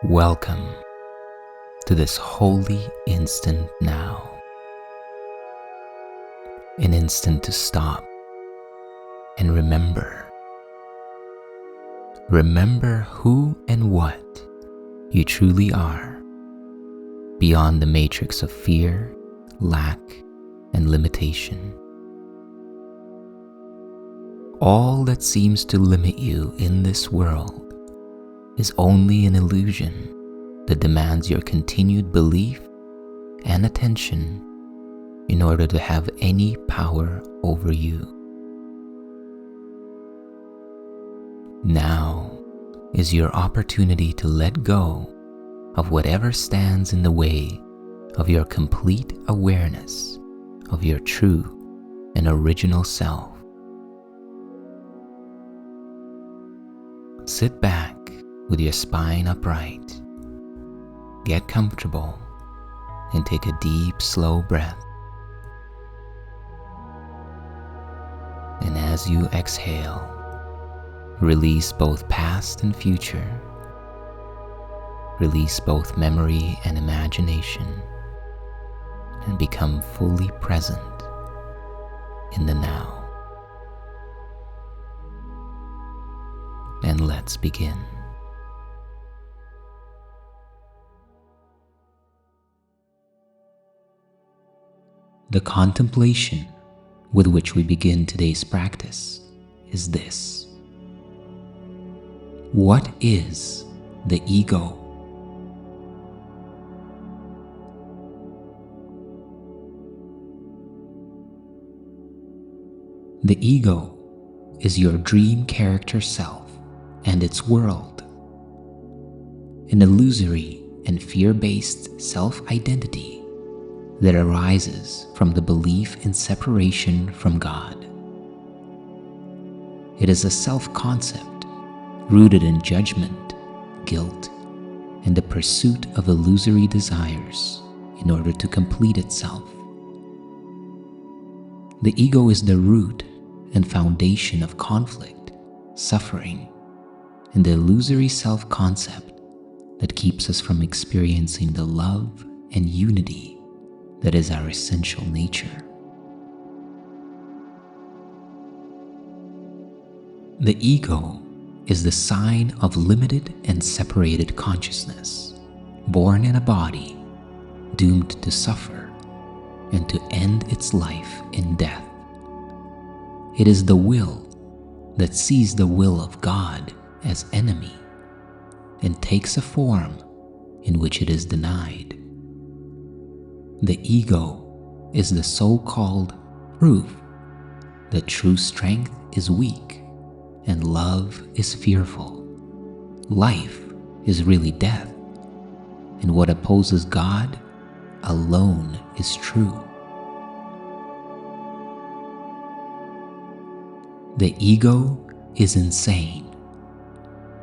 Welcome to this holy instant now. An instant to stop and remember. Remember who and what you truly are, beyond the matrix of fear, lack, and limitation. All that seems to limit you in this world is only an illusion that demands your continued belief and attention in order to have any power over you. Now is your opportunity to let go of whatever stands in the way of your complete awareness of your true and original self. Sit back with your spine upright. Get comfortable and take a deep, slow breath. And as you exhale, release both past and future. Release both memory and imagination, and become fully present in the now. And let's begin. The contemplation with which we begin today's practice is this. What is the ego? The ego is your dream character self and its world, an illusory and fear-based self-identity that arises from the belief in separation from God. It is a self-concept rooted in judgment, guilt, and the pursuit of illusory desires in order to complete itself. The ego is the root and foundation of conflict, suffering, and the illusory self-concept that keeps us from experiencing the love and unity that is our essential nature. The ego is the sign of limited and separated consciousness, born in a body, doomed to suffer and to end its life in death. It is the will that sees the will of God as enemy and takes a form in which it is denied. The ego is the so-called proof that true strength is weak and love is fearful. Life is really death, and what opposes God alone is true. The ego is insane.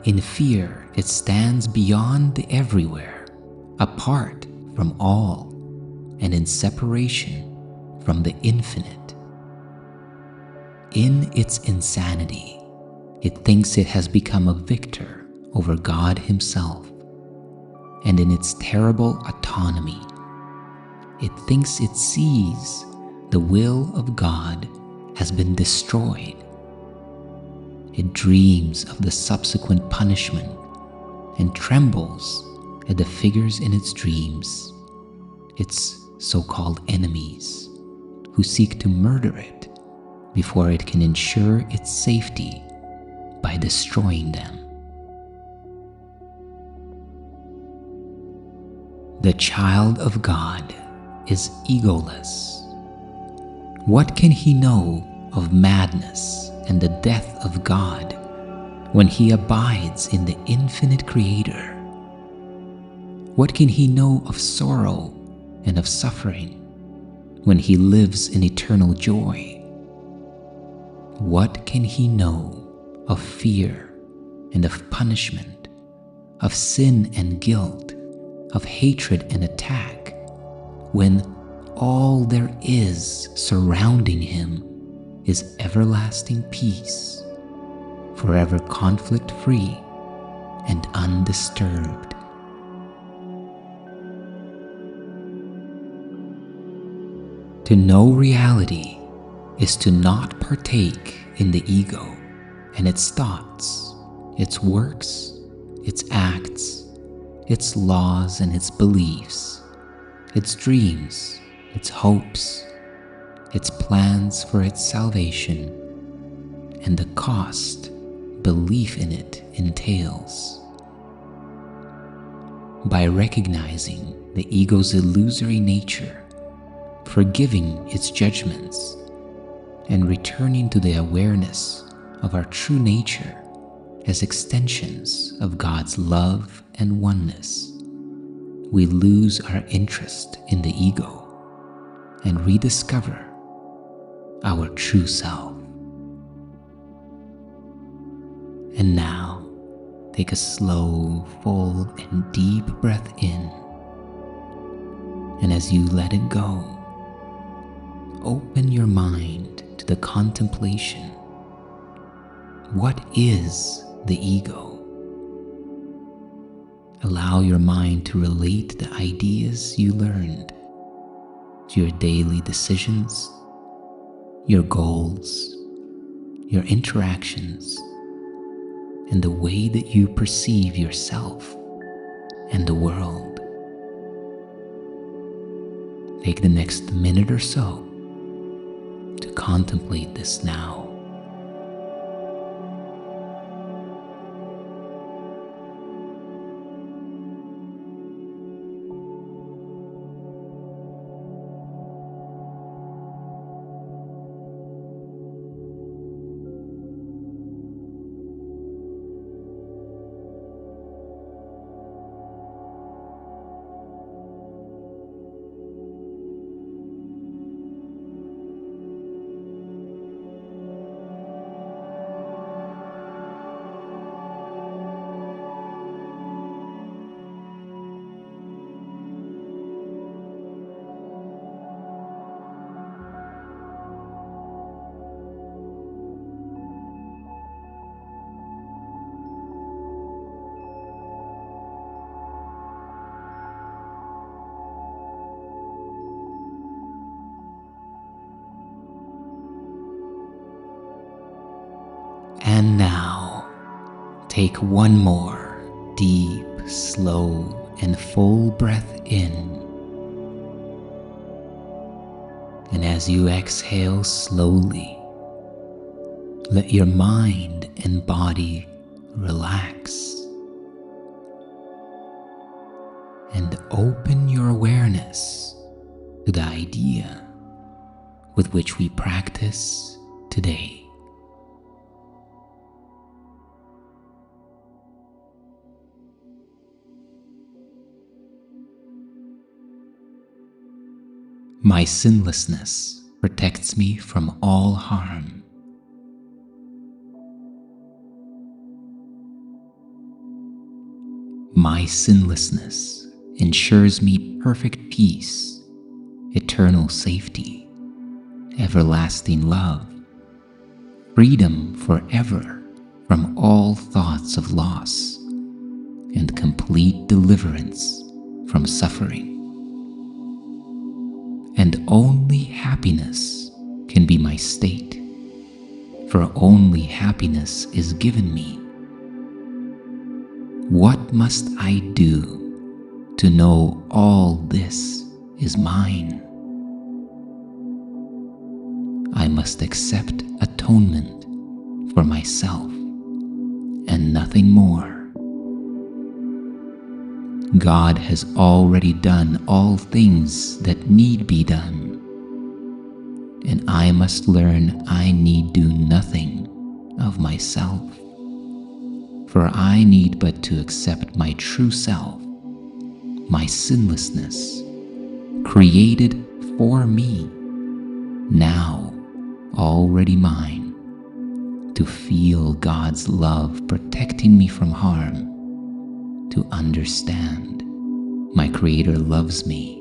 In fear, it stands beyond the everywhere, apart from all, and in separation from the infinite. In its insanity, it thinks it has become a victor over God Himself, and in its terrible autonomy, it thinks it sees the will of God has been destroyed. It dreams of the subsequent punishment and trembles at the figures in its dreams, its so-called enemies, who seek to murder it before it can ensure its safety by destroying them. The child of God is egoless. What can he know of madness and the death of God when he abides in the infinite Creator? What can he know of sorrow and of suffering when he lives in eternal joy? What can he know of fear and of punishment, of sin and guilt, of hatred and attack, when all there is surrounding him is everlasting peace, forever conflict-free and undisturbed? To know reality is to not partake in the ego and its thoughts, its works, its acts, its laws and its beliefs, its dreams, its hopes, its plans for its salvation, and the cost belief in it entails. By recognizing the ego's illusory nature, forgiving its judgments, and returning to the awareness of our true nature as extensions of God's love and oneness, we lose our interest in the ego and rediscover our true self. And now, take a slow, full, and deep breath in. And as you let it go, open your mind to the contemplation. What is the ego? Allow your mind to relate the ideas you learned to your daily decisions, your goals, your interactions, and the way that you perceive yourself and the world. Take the next minute or so to contemplate this now. And now, take one more deep, slow, and full breath in. And as you exhale slowly, let your mind and body relax. And open your awareness to the idea with which we practice today. My sinlessness protects me from all harm. My sinlessness ensures me perfect peace, eternal safety, everlasting love, freedom forever from all thoughts of loss, and complete deliverance from suffering. And only happiness can be my state, for only happiness is given me. What must I do to know all this is mine? I must accept atonement for myself and nothing more. God has already done all things that need be done, and I must learn I need do nothing of myself, for I need but to accept my true self, my sinlessness, created for me, now already mine, to feel God's love protecting me from harm, to understand my Creator loves me,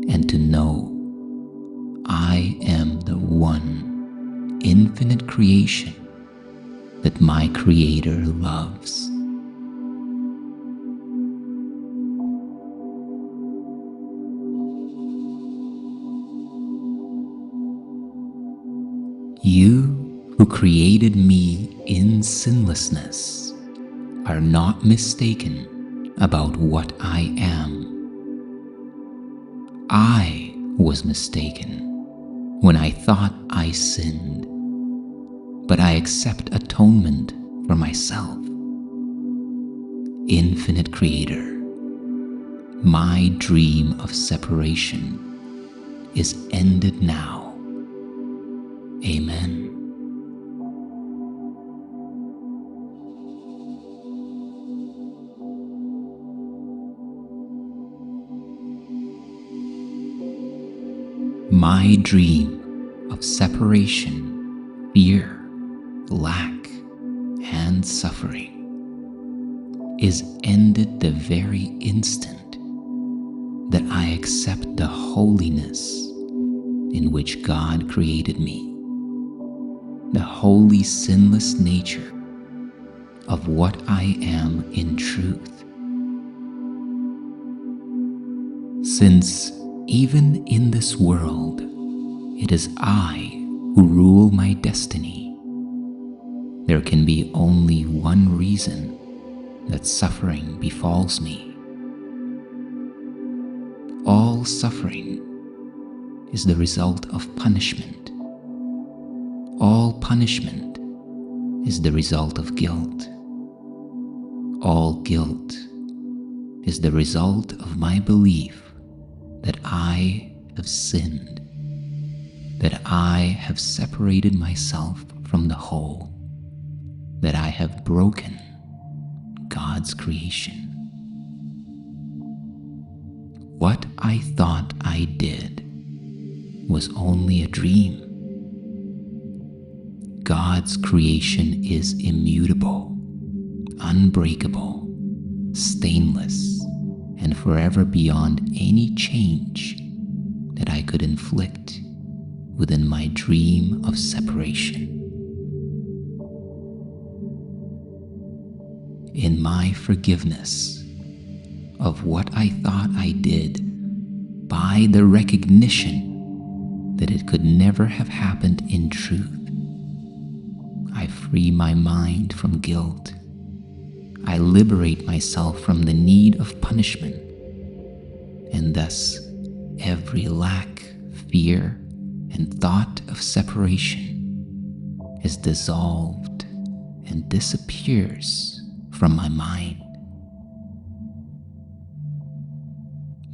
and to know I am the one infinite creation that my Creator loves. You who created me in sinlessness are not mistaken about what I am. I was mistaken when I thought I sinned, but I accept atonement for myself. Infinite Creator, my dream of separation is ended now. Amen. My dream of separation, fear, lack, and suffering is ended the very instant that I accept the holiness in which God created me, the holy sinless nature of what I am in truth. Since even in this world, it is I who rule my destiny, there can be only one reason that suffering befalls me. All suffering is the result of punishment. All punishment is the result of guilt. All guilt is the result of my belief that I have sinned, that I have separated myself from the whole, that I have broken God's creation. What I thought I did was only a dream. God's creation is immutable, unbreakable, stainless, and forever beyond any change that I could inflict within my dream of separation. In my forgiveness of what I thought I did, by the recognition that it could never have happened in truth, I free my mind from guilt. I liberate myself from the need of punishment, and thus every lack, fear, and thought of separation is dissolved and disappears from my mind.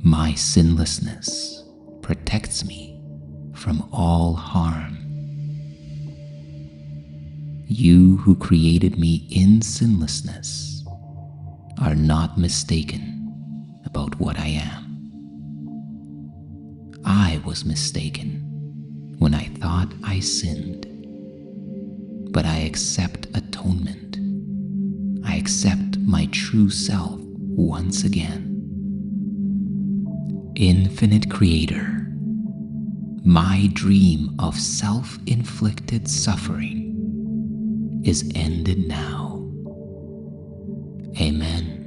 My sinlessness protects me from all harm. You who created me in sinlessness are not mistaken about what I am. I was mistaken when I thought I sinned, but I accept atonement. I accept my true self once again. Infinite Creator, my dream of self-inflicted suffering is ended now. Amen.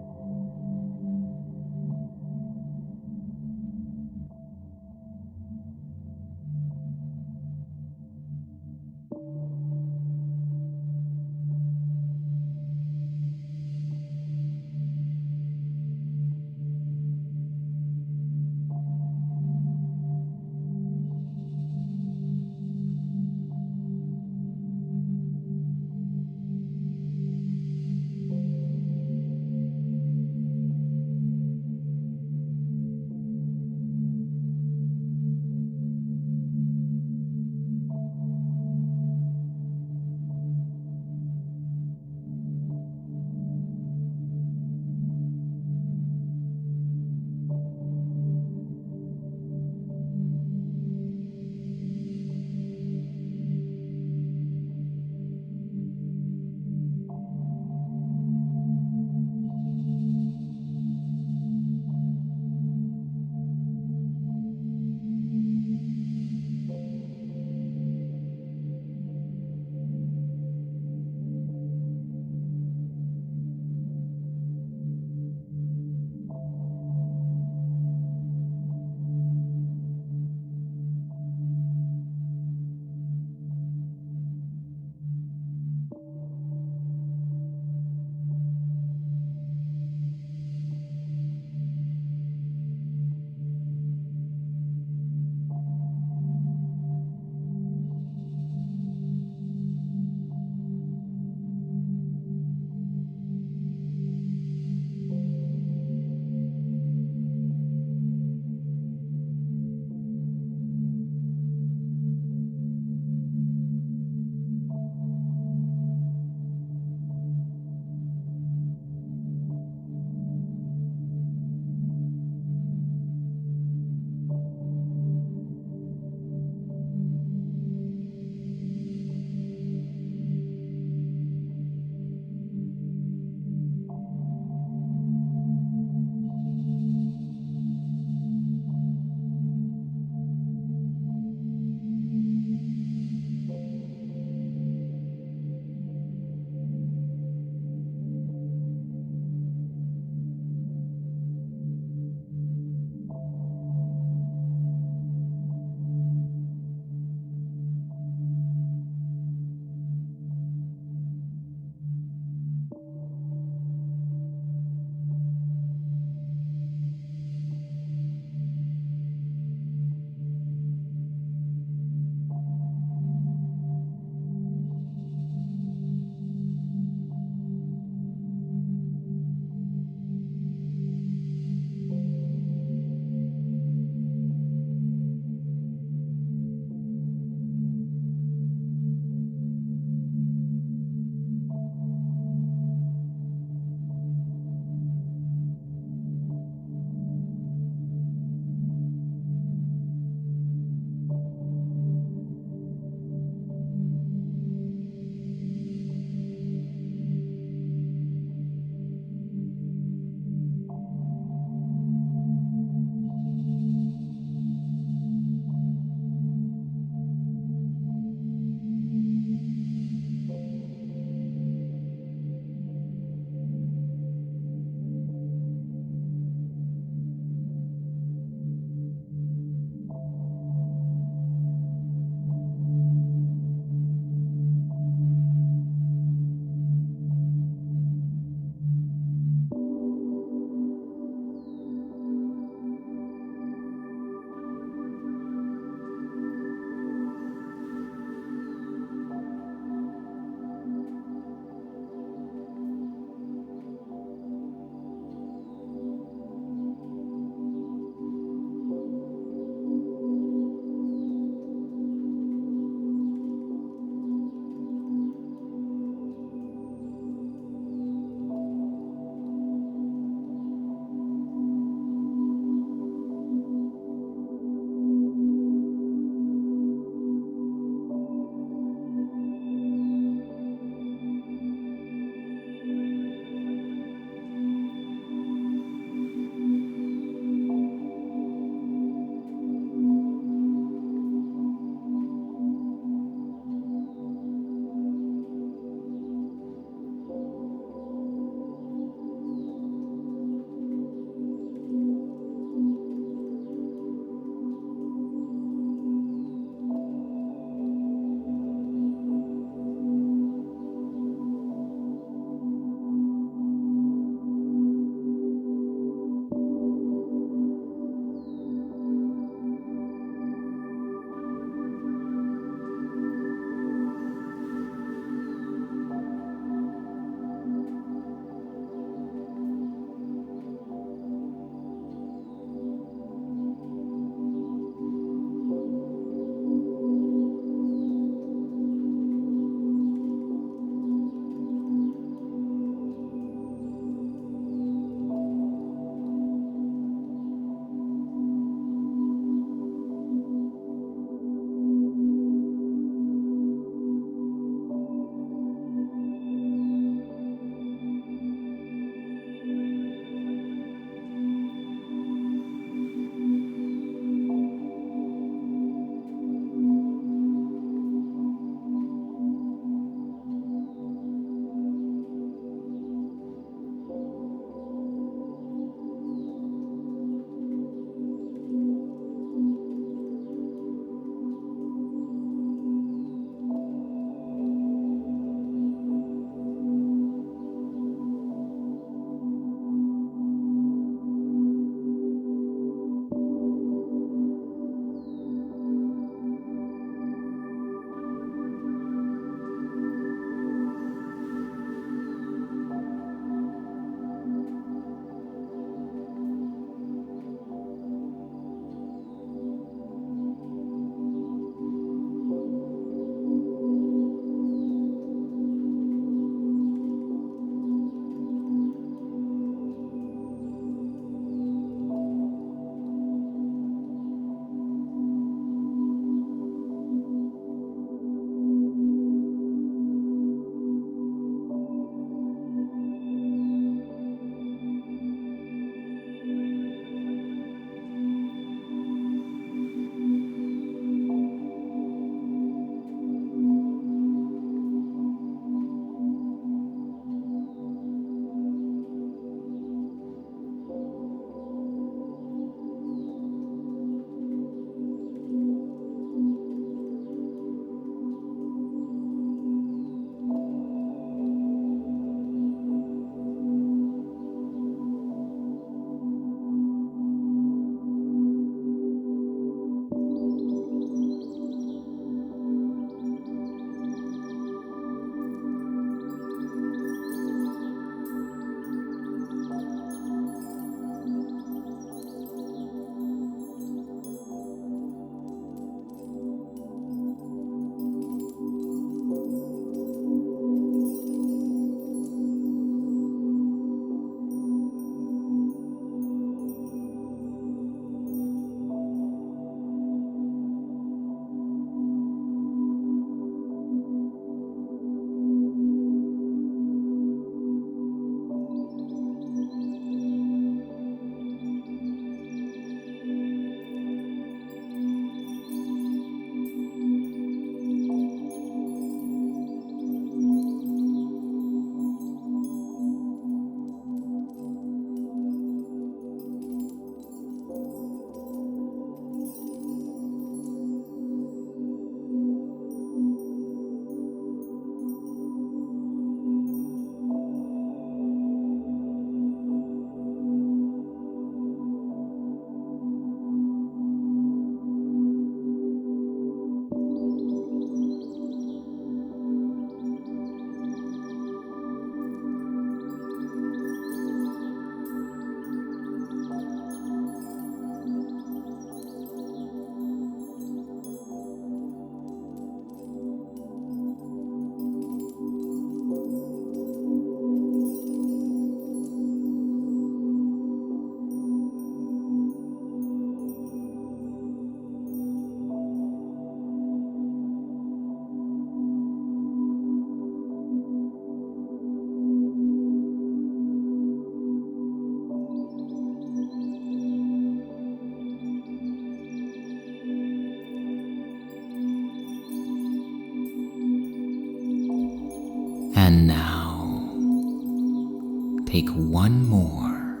take one more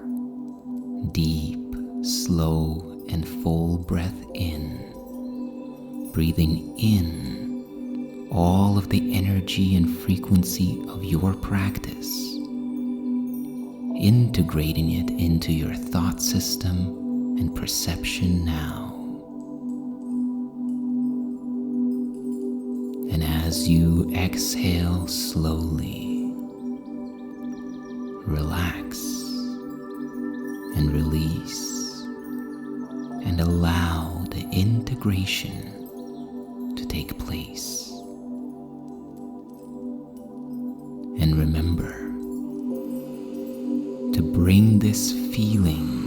deep, slow, and full breath in, breathing in all of the energy and frequency of your practice, integrating it into your thought system and perception now. And as you exhale slowly, relax and release and allow the integration to take place. And remember to bring this feeling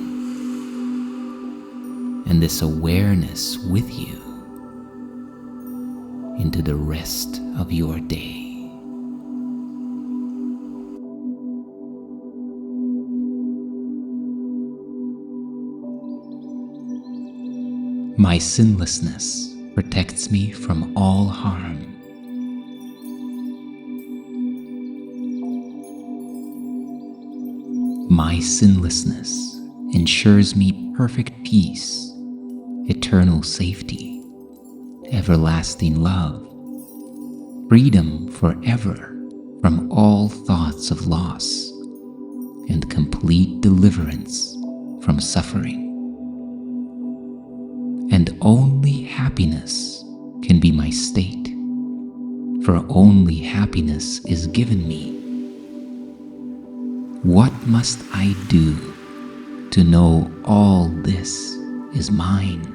and this awareness with you into the rest of your day. My sinlessness protects me from all harm. My sinlessness ensures me perfect peace, eternal safety, everlasting love, freedom forever from all thoughts of loss, and complete deliverance from suffering. And only happiness can be my state, for only happiness is given me. What must I do to know all this is mine?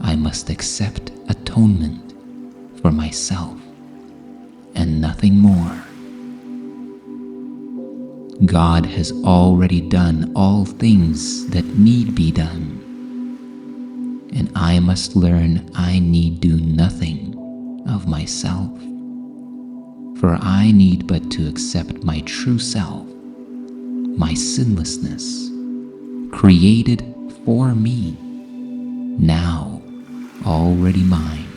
I must accept atonement for myself and nothing more. God has already done all things that need be done, and I must learn I need do nothing of myself, for I need but to accept my true self, my sinlessness, created for me, now already mine,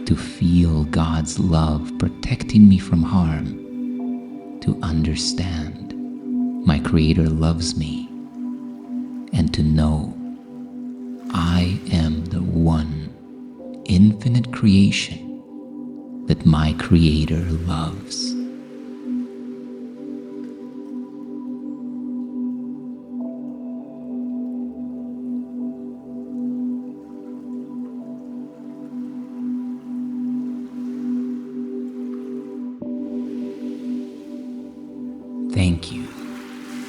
to feel God's love protecting me from harm, to understand my Creator loves me, and to know I am the one infinite creation that my Creator loves. Thank you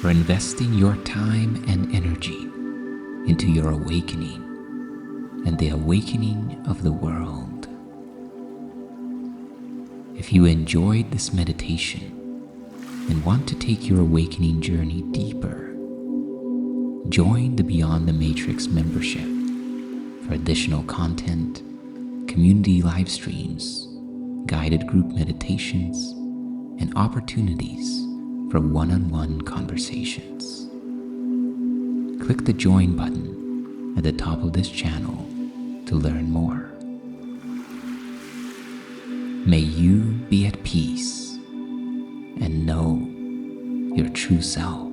for investing your time and energy into your awakening and the awakening of the world. If you enjoyed this meditation and want to take your awakening journey deeper, join the Beyond the Matrix membership for additional content, community live streams, guided group meditations, and opportunities for one-on-one conversations. Click the join button at the top of this channel to learn more. May you be at peace and know your true self.